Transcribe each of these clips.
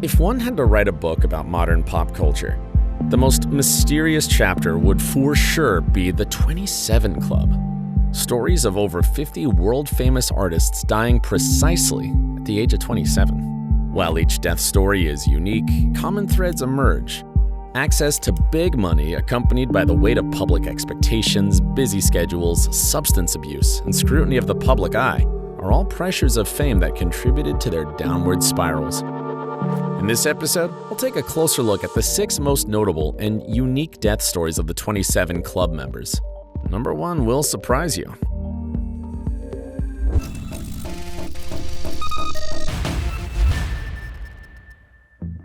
If one had to write a book about modern pop culture, the most mysterious chapter would for sure be the 27 Club. Stories of over 50 world-famous artists dying precisely at the age of 27. While each death story is unique, common threads emerge. Access to big money accompanied by the weight of public expectations, busy schedules, substance abuse, and scrutiny of the public eye are all pressures of fame that contributed to their downward spirals. In this episode, we'll take a closer look at the 6 most notable and unique death stories of the 27 Club members. Number 1 will surprise you.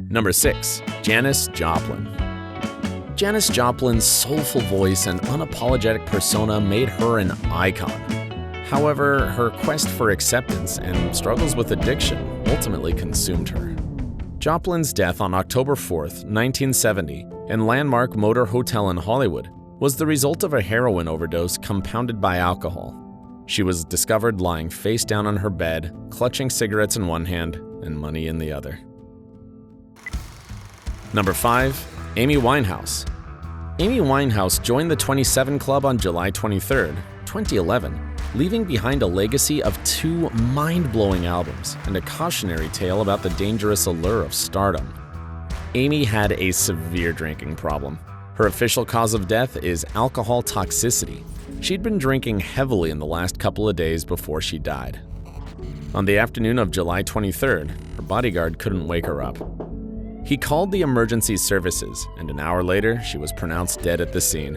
Number 6. Janis Joplin. Janis Joplin's soulful voice and unapologetic persona made her an icon. However, her quest for acceptance and struggles with addiction ultimately consumed her. Joplin's death on October 4th, 1970, in Landmark Motor Hotel in Hollywood, was the result of a heroin overdose compounded by alcohol. She was discovered lying face down on her bed, clutching cigarettes in one hand and money in the other. Number 5. Amy Winehouse. Amy Winehouse joined the 27 Club on July 23, 2011, leaving behind a legacy of 2 mind-blowing albums and a cautionary tale about the dangerous allure of stardom. Amy had a severe drinking problem. Her official cause of death is alcohol toxicity. She'd been drinking heavily in the last couple of days before she died. On the afternoon of July 23rd, her bodyguard couldn't wake her up. He called the emergency services, and an hour later, she was pronounced dead at the scene.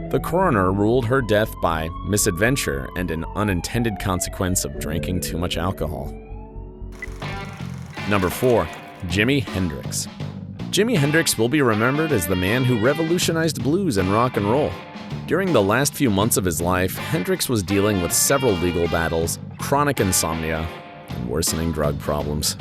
The coroner ruled her death by misadventure and an unintended consequence of drinking too much alcohol. Number 4. Jimi Hendrix. Jimi Hendrix will be remembered as the man who revolutionized blues and rock and roll. During the last few months of his life, Hendrix was dealing with several legal battles, chronic insomnia, and worsening drug problems.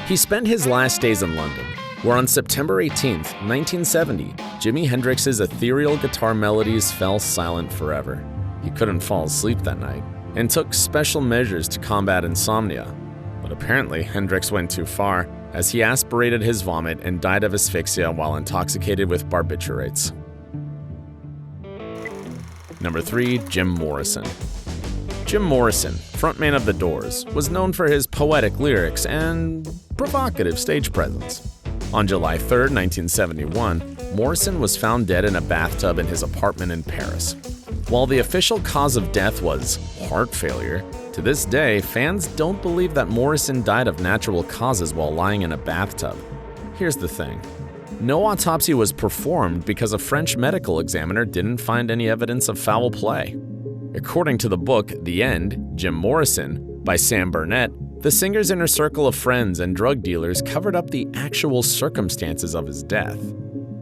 He spent his last days in London, where on September 18, 1970, Jimi Hendrix's ethereal guitar melodies fell silent forever. He couldn't fall asleep that night, and took special measures to combat insomnia. But apparently, Hendrix went too far, as he aspirated his vomit and died of asphyxia while intoxicated with barbiturates. Number 3. Jim Morrison. Jim Morrison, frontman of The Doors, was known for his poetic lyrics and provocative stage presence. On July 3, 1971, Morrison was found dead in a bathtub in his apartment in Paris. While the official cause of death was heart failure, to this day, fans don't believe that Morrison died of natural causes while lying in a bathtub. Here's the thing. No autopsy was performed because a French medical examiner didn't find any evidence of foul play. According to the book The End, Jim Morrison, by Sam Burnett, the singer's inner circle of friends and drug dealers covered up the actual circumstances of his death.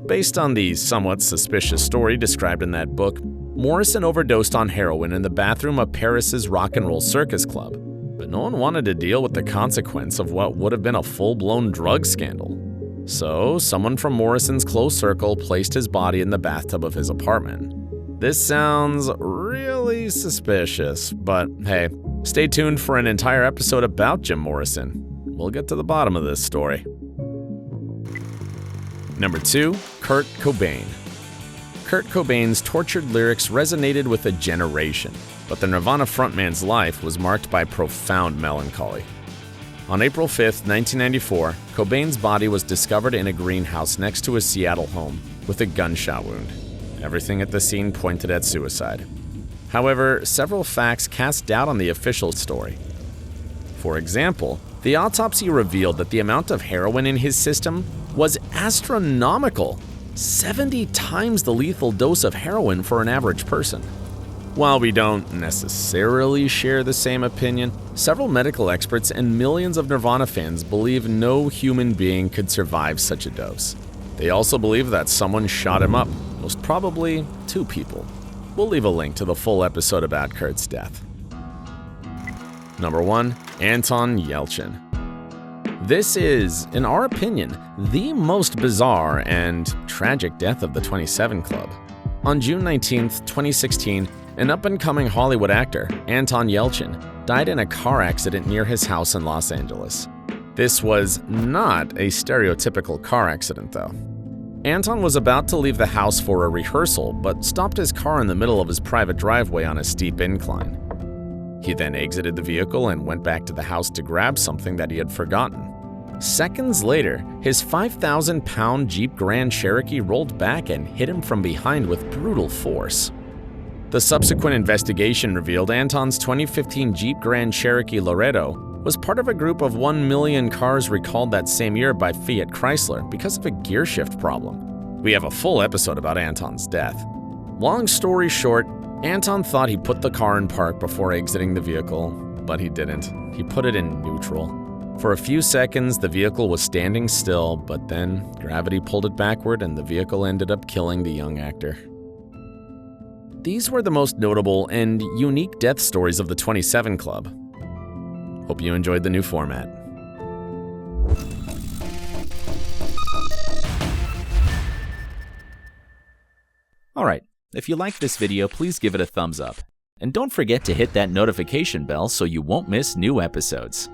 Based on the somewhat suspicious story described in that book, Morrison overdosed on heroin in the bathroom of Paris's Rock and Roll Circus Club, but no one wanted to deal with the consequence of what would have been a full-blown drug scandal. So, someone from Morrison's close circle placed his body in the bathtub of his apartment. This sounds really suspicious, but hey, stay tuned for an entire episode about Jim Morrison. We'll get to the bottom of this story. Number 2. Jurt Cobain. Jurt Cobain's tortured lyrics resonated with a generation, but the Nirvana frontman's life was marked by profound melancholy. On April 5, 1994, Cobain's body was discovered in a greenhouse next to his Seattle home with a gunshot wound. Everything at the scene pointed at suicide. However, several facts cast doubt on the official story. For example, the autopsy revealed that the amount of heroin in his system was astronomical, 70 times the lethal dose of heroin for an average person. While we don't necessarily share the same opinion, several medical experts and millions of Nirvana fans believe no human being could survive such a dose. They also believe that someone shot him up, most probably 2 people. We'll leave a link to the full episode about Kurt's death. Number 1. Anton Yelchin. This is, in our opinion, the most bizarre and tragic death of the 27 Club. On June 19, 2016, an up-and-coming Hollywood actor, Anton Yelchin, died in a car accident near his house in Los Angeles. This was not a stereotypical car accident, though. Anton was about to leave the house for a rehearsal, but stopped his car in the middle of his private driveway on a steep incline. He then exited the vehicle and went back to the house to grab something that he had forgotten. Seconds later, his 5,000-pound Jeep Grand Cherokee rolled back and hit him from behind with brutal force. The subsequent investigation revealed Anton's 2015 Jeep Grand Cherokee Laredo was part of a group of 1 million cars recalled that same year by Fiat Chrysler because of a gearshift problem. We have a full episode about Anton's death. Long story short, Anton thought he put the car in park before exiting the vehicle, but he didn't. He put it in neutral. For a few seconds, the vehicle was standing still, but then gravity pulled it backward and the vehicle ended up killing the young actor. These were the most notable and unique death stories of the 27 Club. Hope you enjoyed the new format. Alright, if you liked this video, please give it a thumbs up. And don't forget to hit that notification bell so you won't miss new episodes.